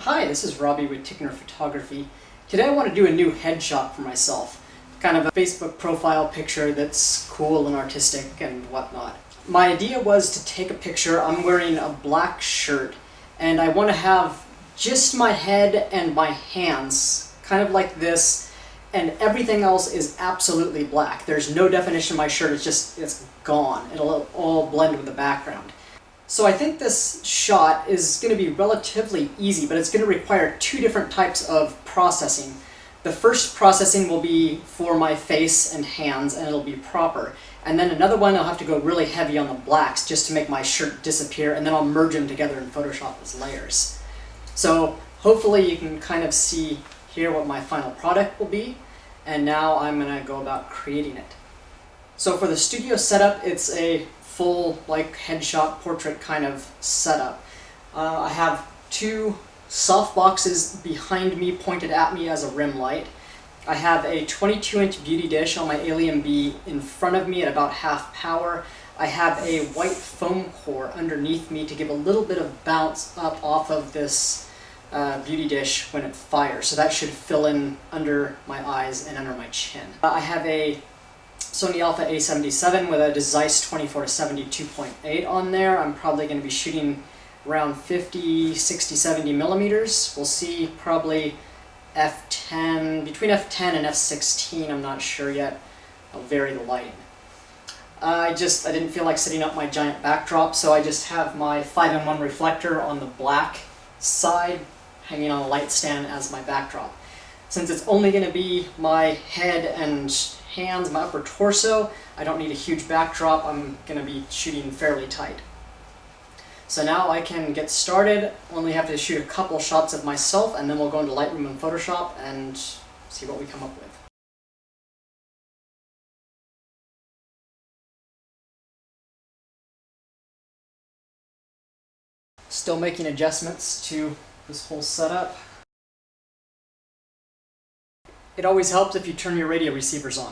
Hi, this is Robbie with Tickner Photography. Today I want to do a new headshot for myself. Kind of a Facebook profile picture that's cool and artistic and whatnot. My idea was to take a picture. I'm wearing a black shirt and I want to have just my head and my hands, kind of like this, and everything else is absolutely black. There's no definition of my shirt, it's gone. It'll all blend with the background. So I think this shot is going to be relatively easy, but it's going to require two different types of processing. The first processing will be for my face and hands, and it'll be proper. And then another one I'll have to go really heavy on the blacks just to make my shirt disappear, and then I'll merge them together in Photoshop as layers. So hopefully you can kind of see here what my final product will be, and now I'm going to go about creating it. So for the studio setup, it's a full headshot portrait kind of setup. I have two soft boxes behind me pointed at me as a rim light. I have a 22-inch beauty dish on my Alien B in front of me at about half power. I have a white foam core underneath me to give a little bit of bounce up off of this beauty dish when it fires, so that should fill in under my eyes and under my chin. I have a Sony Alpha A77 with a Zeiss 24-70 2.8 on there. I'm probably going to be shooting around 50, 60, 70 millimeters. We'll see probably f10, between f10 and f16, I'm not sure yet. I'll vary the lighting. I didn't feel like setting up my giant backdrop, so I just have my 5-in-1 reflector on the black side hanging on a light stand as my backdrop. Since it's only going to be my head and hands, my upper torso, I don't need a huge backdrop. I'm going to be shooting fairly tight. So now I can get started. Only have to shoot a couple shots of myself, and then we'll go into Lightroom and Photoshop and see what we come up with. Still making adjustments to this whole setup. It always helps if you turn your radio receivers on.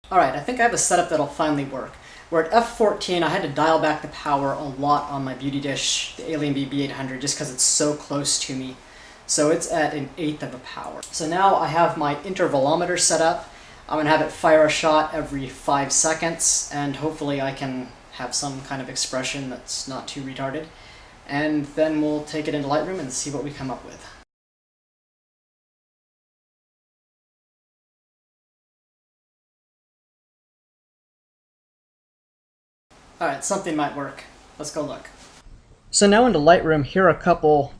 Alright, I think I have a setup that'll finally work. We're at f14, I had to dial back the power a lot on my beauty dish, the Alien B B800, just because it's so close to me. So it's at 1/8 of a power. So now I have my intervalometer set up. I'm going to have it fire a shot every 5 seconds, and hopefully I can have some kind of expression that's not too retarded. And then we'll take it into Lightroom and see what we come up with. Alright, something might work. Let's go look. So now into Lightroom, here are a couple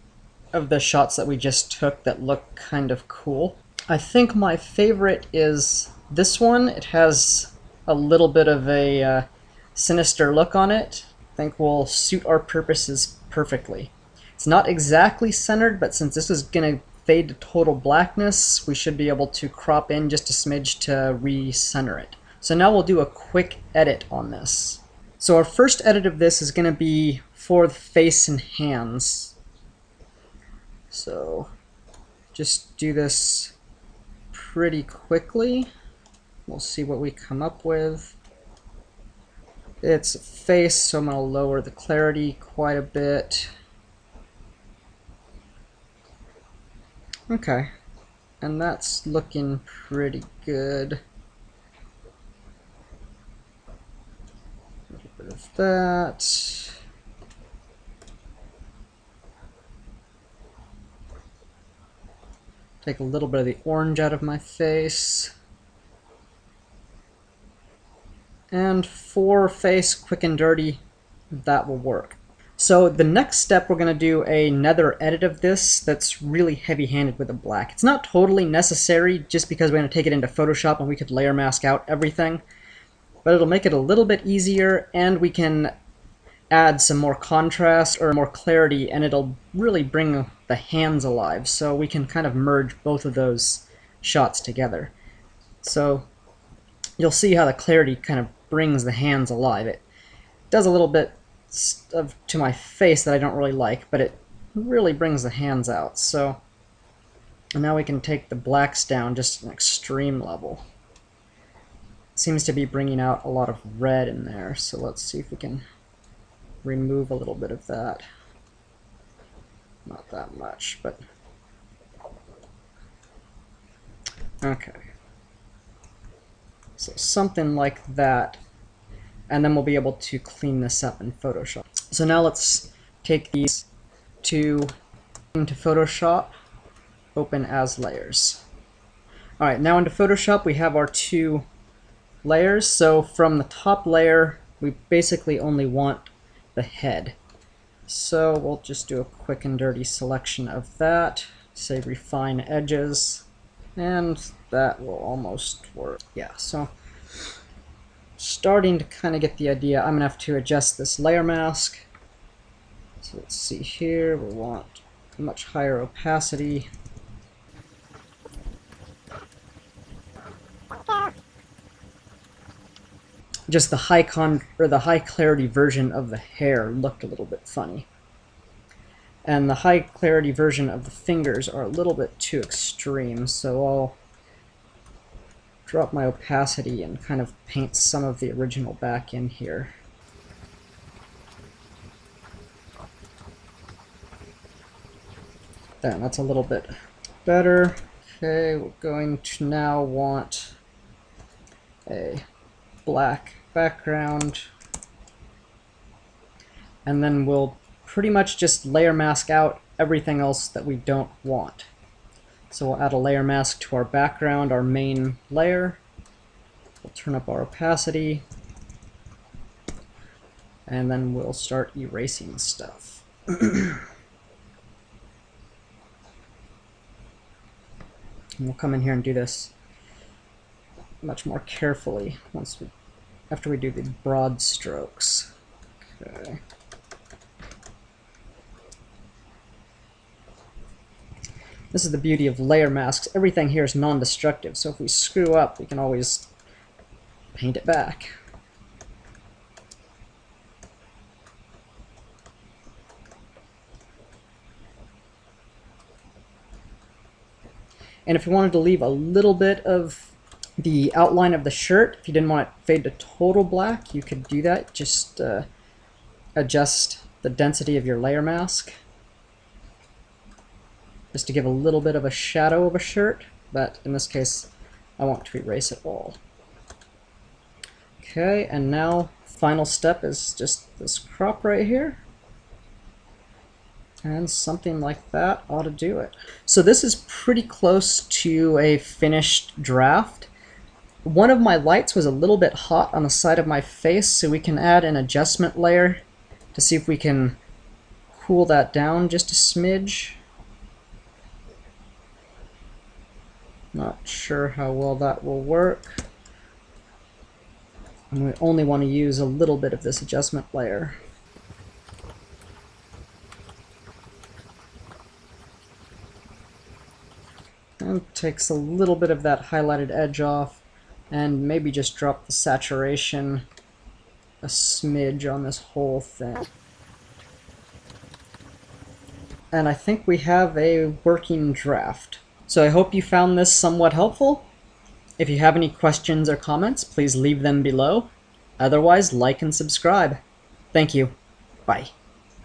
of the shots that we just took that look kind of cool. I think my favorite is this one. It has a little bit of a sinister look on it. I think will suit our purposes perfectly. It's not exactly centered, but since this is going to fade to total blackness, we should be able to crop in just a smidge to re-center it. So now we'll do a quick edit on this. So our first edit of this is going to be for the face and hands. So just do this pretty quickly. We'll see what we come up with. It's face, so I'm going to lower the clarity quite a bit. Okay, and that's looking pretty good. A little bit of that. Take a little bit of the orange out of my face. And for face, quick and dirty, that will work. So the next step, we're going to do another edit of this that's really heavy-handed with the black. It's not totally necessary just because we're going to take it into Photoshop and we could layer mask out everything. But it'll make it a little bit easier, and we can add some more contrast or more clarity, and it'll really bring the hands alive. So we can kind of merge both of those shots together. So you'll see how the clarity kind of brings the hands alive. It does a little bit to my face that I don't really like, but it really brings the hands out. So now we can take the blacks down just an extreme level. seems to be bringing out a lot of red in there, so let's see if we can remove a little bit of that. Not that much, but okay. So something like that, and then we'll be able to clean this up in Photoshop. So now let's take these into Photoshop, open as layers. Alright, now into Photoshop we have our two layers. So from the top layer we basically only want the head. So we'll just do a quick and dirty selection of that, say refine edges, and that will almost work. Yeah, so starting to kind of get the idea. I'm gonna have to adjust this layer mask. So let's see here, we want a much higher opacity. Just the high clarity version of the hair looked a little bit funny. And the high clarity version of the fingers are a little bit too extreme, so I'll drop my opacity and kind of paint some of the original back in here. That's a little bit better. Okay, we're going to now want a black background, and then we'll pretty much just layer mask out everything else that we don't want. So we'll add a layer mask to our background, our main layer. We'll turn up our opacity, and then we'll start erasing stuff. And we'll come in here and do this much more carefully after we do the broad strokes. Okay. This is the beauty of layer masks. Everything here is non-destructive, so if we screw up, we can always paint it back. And if you wanted to leave a little bit of the outline of the shirt, if you didn't want it to fade to total black, you could do that. Just adjust the density of your layer mask, just to give a little bit of a shadow of a shirt, but in this case I want to erase it all. Okay, and now final step is just this crop right here. And something like that ought to do it. So this is pretty close to a finished draft. One of my lights was a little bit hot on the side of my face, so we can add an adjustment layer to see if we can cool that down just a smidge. Not sure how well that will work. And we only want to use a little bit of this adjustment layer. And takes a little bit of that highlighted edge off, and maybe just drop the saturation a smidge on this whole thing. And I think we have a working draft. So I hope you found this somewhat helpful. If you have any questions or comments, please leave them below. Otherwise, like and subscribe. Thank you. Bye.